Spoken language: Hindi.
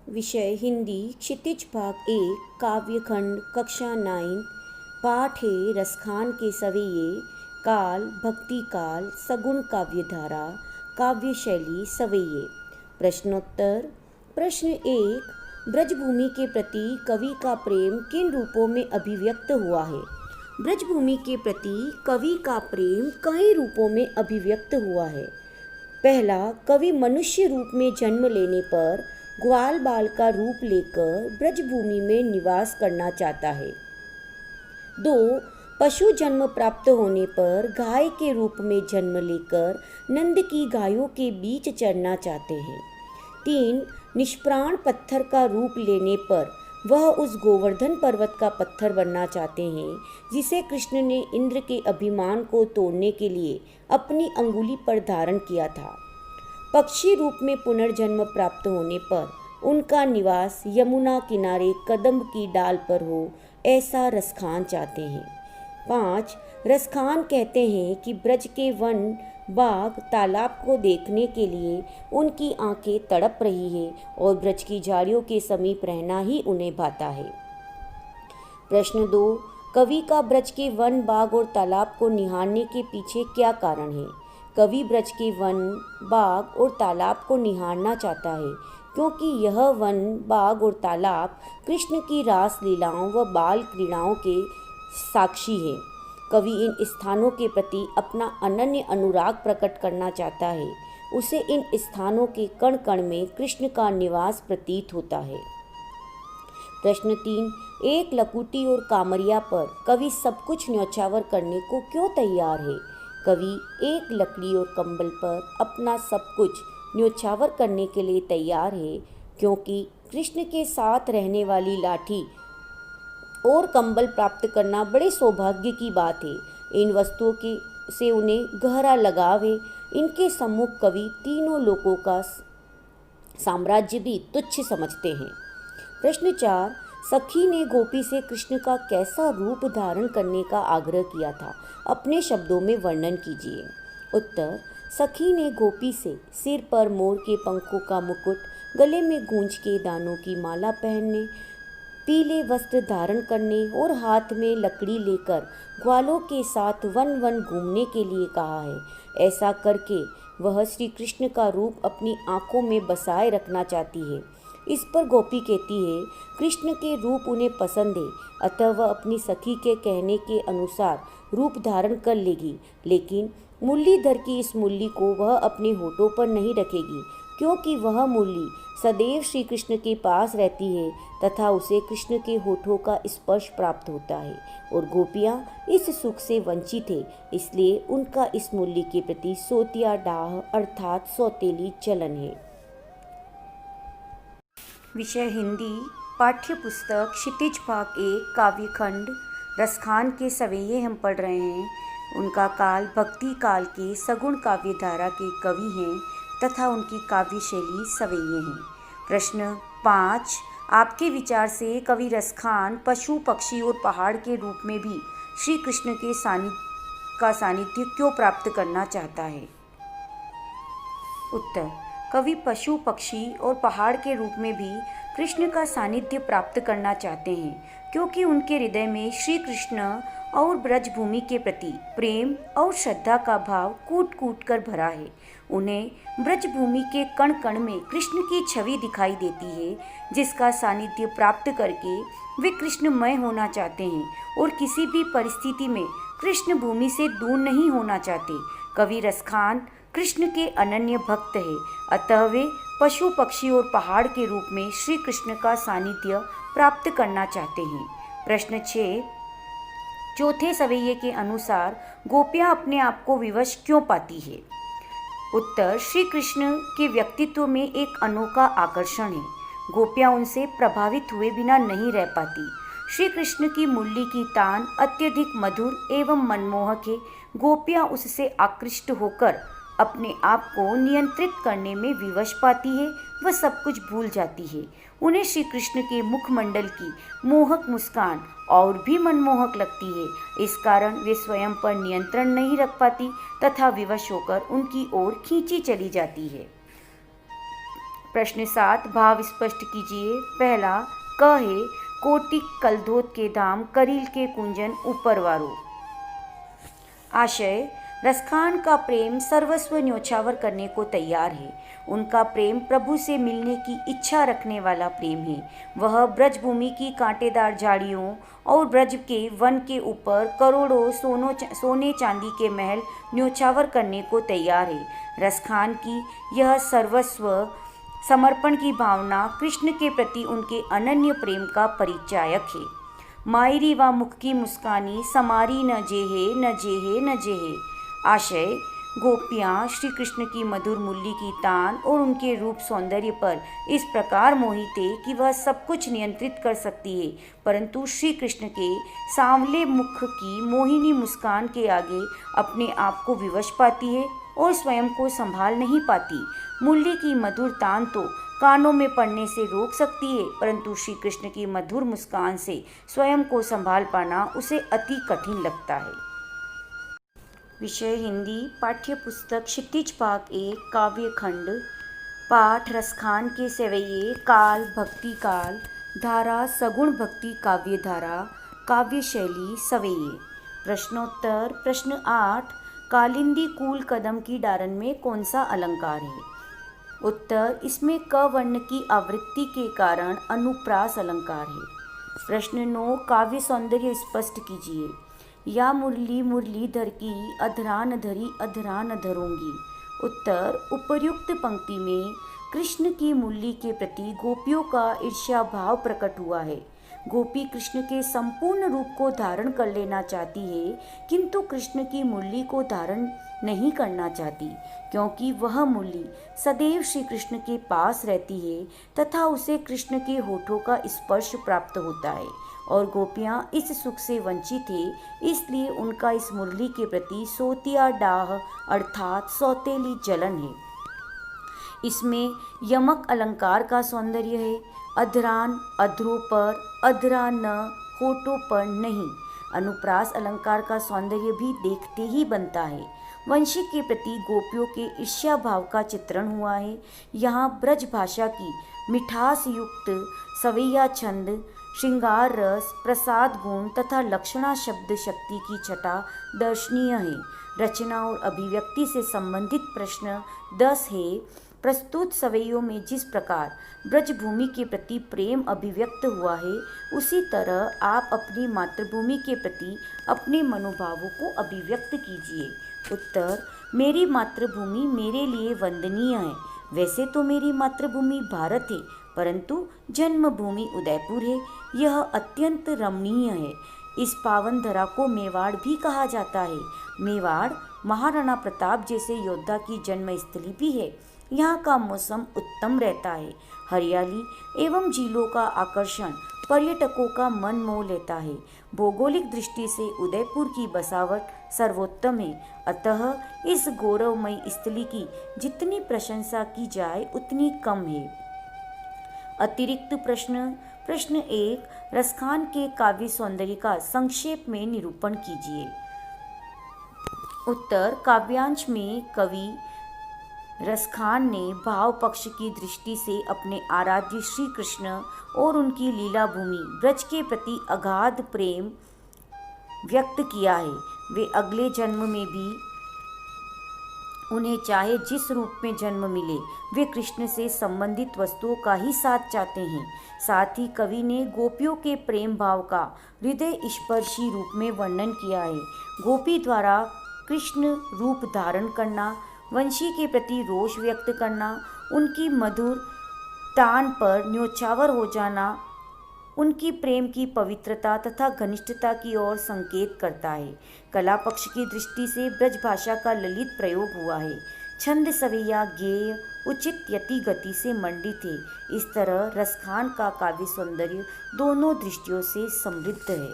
विषय हिंदी, क्षितिज भाग 1, काव्यखंड, कक्षा 9। पाठ है रसखान के सवैये, काल भक्ति काल, सगुण काव्यधारा, काव्य शैली सवैये। प्रश्नोत्तर। प्रश्न 1, ब्रजभूमि के प्रति कवि का प्रेम किन रूपों में अभिव्यक्त हुआ है? ब्रजभूमि के प्रति कवि का प्रेम कई रूपों में अभिव्यक्त हुआ है। पहला, कवि मनुष्य रूप में जन्म लेने पर ग्वाल बाल का रूप लेकर ब्रजभूमि में निवास करना चाहता है। 2, पशु जन्म प्राप्त होने पर गाय के रूप में जन्म लेकर नंद की गायों के बीच चरना चाहते हैं। 3, निष्प्राण पत्थर का रूप लेने पर वह उस गोवर्धन पर्वत का पत्थर बनना चाहते हैं जिसे कृष्ण ने इंद्र के अभिमान को तोड़ने के लिए अपनी अंगुली पर धारण किया था। पक्षी रूप में पुनर्जन्म प्राप्त होने पर उनका निवास यमुना किनारे कदम्ब की डाल पर हो, ऐसा रसखान चाहते हैं। 5, रसखान कहते हैं कि ब्रज के वन, बाग, तालाब को देखने के लिए उनकी आंखें तड़प रही है और ब्रज की झाड़ियों के समीप रहना ही उन्हें भाता है। प्रश्न 2, कवि का ब्रज के वन, बाग और तालाब को निहारने के पीछे क्या कारण है? कवि ब्रज के वन, बाग और तालाब को निहारना चाहता है क्योंकि यह वन, बाग और तालाब कृष्ण की रास लीलाओं व बाल क्रीड़ाओं के साक्षी है। कवि इन स्थानों के प्रति अपना अनन्य अनुराग प्रकट करना चाहता है। उसे इन स्थानों के कण कण में कृष्ण का निवास प्रतीत होता है। प्रश्न 3, एक लकुटी और कामरिया पर कवि सब कुछ न्यौछावर करने को क्यों तैयार है? कवि एक लकड़ी और कंबल पर अपना सब कुछ न्यौछावर करने के लिए तैयार है क्योंकि कृष्ण के साथ रहने वाली लाठी और कंबल प्राप्त करना बड़े सौभाग्य की बात है। इन वस्तुओं के से उन्हें गहरा लगाव है। इनके सम्मुख कवि तीनों लोकों का साम्राज्य भी तुच्छ समझते हैं। प्रश्न 4, सखी ने गोपी से कृष्ण का कैसा रूप धारण करने का आग्रह किया था? अपने शब्दों में वर्णन कीजिए। उत्तर, सखी ने गोपी से सिर पर मोर के पंखों का मुकुट, गले में गूंज के दानों की माला पहनने, पीले वस्त्र धारण करने और हाथ में लकड़ी लेकर ग्वालों के साथ वन वन घूमने के लिए कहा है। ऐसा करके वह श्री कृष्ण का रूप अपनी आंखों में बसाए रखना चाहती है। इस पर गोपी कहती है, कृष्ण के रूप उन्हें पसंद है, अतः वह अपनी सखी के कहने के अनुसार रूप धारण कर लेगी, लेकिन मुरलीधर की इस मुरली को वह अपने होठों पर नहीं रखेगी क्योंकि वह मुरली सदैव श्री कृष्ण के पास रहती है तथा उसे कृष्ण के होठों का स्पर्श प्राप्त होता है और गोपियाँ इस सुख से वंचित है, इसलिए उनका इस मुरली के प्रति सोतिया डाह अर्थात सौतेली चलन है। विषय हिंदी, पाठ्य पुस्तक क्षितिज भाग 1, काव्यखंड, रसखान के सवैये हम पढ़ रहे हैं। उनका काल भक्ति काल के सगुण काव्यधारा के कवि हैं तथा उनकी काव्य शैली सवैये हैं। प्रश्न 5, आपके विचार से कवि रसखान पशु, पक्षी और पहाड़ के रूप में भी श्री कृष्ण के सानिध्य क्यों प्राप्त करना चाहता है? उत्तर, कवि पशु, पक्षी और पहाड़ के रूप में भी कृष्ण का सानिध्य प्राप्त करना चाहते हैं क्योंकि उनके हृदय में श्री कृष्ण और ब्रजभूमि के प्रति प्रेम और श्रद्धा का भाव कूट कूट कर भरा है। उन्हें ब्रजभूमि के कण कण में कृष्ण की छवि दिखाई देती है जिसका सानिध्य प्राप्त करके वे कृष्णमय होना चाहते हैं और किसी भी परिस्थिति में कृष्ण भूमि से दूर नहीं होना चाहते। कवि रसखान कृष्ण के अनन्य भक्त है, अतः वे पशु, पक्षी और पहाड़ के रूप में श्री कृष्ण का सानिध्य प्राप्त करना चाहते हैं। प्रश्न 6, चौथे सवैये के अनुसार गोपियाँ अपने आप को विवश क्यों पाती है? उत्तर, श्री कृष्ण के व्यक्तित्व में एक अनोखा आकर्षण है। गोपियाँ उनसे प्रभावित हुए बिना नहीं रह पाती। श्री कृष्ण की मुरली की तान अत्यधिक मधुर एवं मनमोहक है। गोपियाँ उससे आकृष्ट होकर अपने आप को नियंत्रित करने में विवश पाती है, वह सब कुछ भूल जाती है। उन्हें श्री कृष्ण के मुखमंडल की मोहक मुस्कान और भी मनमोहक लगती है। इस कारण वे स्वयं पर नियंत्रण नहीं रख पाती तथा विवश होकर उनकी ओर खींची चली जाती है। प्रश्न 7 भाव स्पष्ट कीजिए। पहला क है कोटिक कलधोत के दाम करील के कुंजन ऊपर वारो। आशय रसखान का प्रेम सर्वस्व न्योछावर करने को तैयार है। उनका प्रेम प्रभु से मिलने की इच्छा रखने वाला प्रेम है। वह ब्रजभूमि की कांटेदार झाड़ियों और ब्रज के वन के ऊपर करोड़ों सोने चांदी के महल न्योछावर करने को तैयार है। रसखान की यह सर्वस्व समर्पण की भावना कृष्ण के प्रति उनके अनन्य प्रेम का परिचायक है। मायरी व मुख की मुस्कानी समारी न जेहे न जेहे न जेहे। आशय गोपियाँ श्री कृष्ण की मधुर मुरली की तान और उनके रूप सौंदर्य पर इस प्रकार मोहित है कि वह सब कुछ नियंत्रित कर सकती है, परंतु श्री कृष्ण के सांवले मुख की मोहिनी मुस्कान के आगे अपने आप को विवश पाती है और स्वयं को संभाल नहीं पाती। मुरली की मधुर तान तो कानों में पड़ने से रोक सकती है, परंतु श्री कृष्ण की मधुर मुस्कान से स्वयं को संभाल पाना उसे अति कठिन लगता है। विषय हिंदी। पाठ्य पुस्तक क्षितिज भाग 1 काव्य खंड। पाठ रसखान के सेवैये काल भक्ति काल धारा सगुण भक्ति काव्य धारा काव्य शैली सवैये। प्रश्नोत्तर। प्रश्न 8 कालिंदी कूल कदम की डारन में कौन सा अलंकार है? उत्तर इसमें क वर्ण की आवृत्ति के कारण अनुप्रास अलंकार है। प्रश्न 9 काव्य सौंदर्य स्पष्ट कीजिए। या मुरली मुरलीधर की अधरान धरी अधरान धरूंगी। उत्तर उपर्युक्त पंक्ति में कृष्ण की मुरली के प्रति गोपियों का ईर्ष्या भाव प्रकट हुआ है। गोपी कृष्ण के संपूर्ण रूप को धारण कर लेना चाहती है, किंतु कृष्ण की मुरली को धारण नहीं करना चाहती, क्योंकि वह मुरली सदैव श्री कृष्ण के पास रहती है तथा उसे कृष्ण के होठों का स्पर्श प्राप्त होता है और गोपियाँ इस सुख से वंचित है, इसलिए उनका इस मुरली के प्रति सोतिया डाह अर्थात सौतेली जलन है। इसमें यमक अलंकार का सौंदर्य है। अधरान अधरों पर, अधरा न होठों पर नहीं। अनुप्रास अलंकार का सौंदर्य भी देखते ही बनता है। वंशी के प्रति गोपियों के ईर्ष्या भाव का चित्रण हुआ है। यहाँ ब्रज भाषा की मिठास युक्त सवैया छंद, श्रृंगार रस, प्रसाद गुण तथा लक्षणा शब्द शक्ति की छटा दर्शनीय है। रचना और अभिव्यक्ति से संबंधित प्रश्न 10 है। प्रस्तुत सवैयों में जिस प्रकार ब्रजभूमि के प्रति प्रेम अभिव्यक्त हुआ है, उसी तरह आप अपनी मातृभूमि के प्रति अपने मनोभावों को अभिव्यक्त कीजिए। उत्तर मेरी मातृभूमि मेरे लिए वंदनीय है। वैसे तो मेरी मातृभूमि भारत है, परंतु जन्मभूमि उदयपुर है। यह अत्यंत रमणीय है। इस पावन धरा को मेवाड़ भी कहा जाता है। मेवाड़ महाराणा प्रताप जैसे योद्धा की जन्मस्थली भी है। यहाँ का मौसम उत्तम रहता है। हरियाली एवं झीलों का आकर्षण पर्यटकों का मन मोह लेता है। भौगोलिक दृष्टि से उदयपुर की बसावट सर्वोत्तम है, अतः इस गौरवमयी स्थली की जितनी प्रशंसा की जाए उतनी कम है। अतिरिक्त प्रश्न 1 रसखान के काव्य सौंदर्य का संक्षेप में निरूपण कीजिए। उत्तर काव्यांश में कवि रसखान ने भाव पक्ष की दृष्टि से अपने आराध्य श्री कृष्ण और उनकी लीला भूमि ब्रज के प्रति अगाध प्रेम व्यक्त किया है। वे अगले जन्म में भी उन्हें चाहे जिस रूप में जन्म मिले, वे कृष्ण से संबंधित वस्तुओं का ही साथ चाहते हैं। साथ ही कवि ने गोपियों के प्रेम भाव का हृदय स्पर्शी रूप में वर्णन किया है। गोपी द्वारा कृष्ण रूप धारण करना, वंशी के प्रति रोष व्यक्त करना, उनकी मधुर तान पर न्योछावर हो जाना, उनकी प्रेम की पवित्रता तथा घनिष्ठता की ओर संकेत करता है। कला पक्ष की दृष्टि से ब्रज भाषा का ललित प्रयोग हुआ है। छंद सवैया गेय उचित यति गति से मंडित है। इस तरह रसखान का काव्य सौंदर्य दोनों दृष्टियों से समृद्ध है।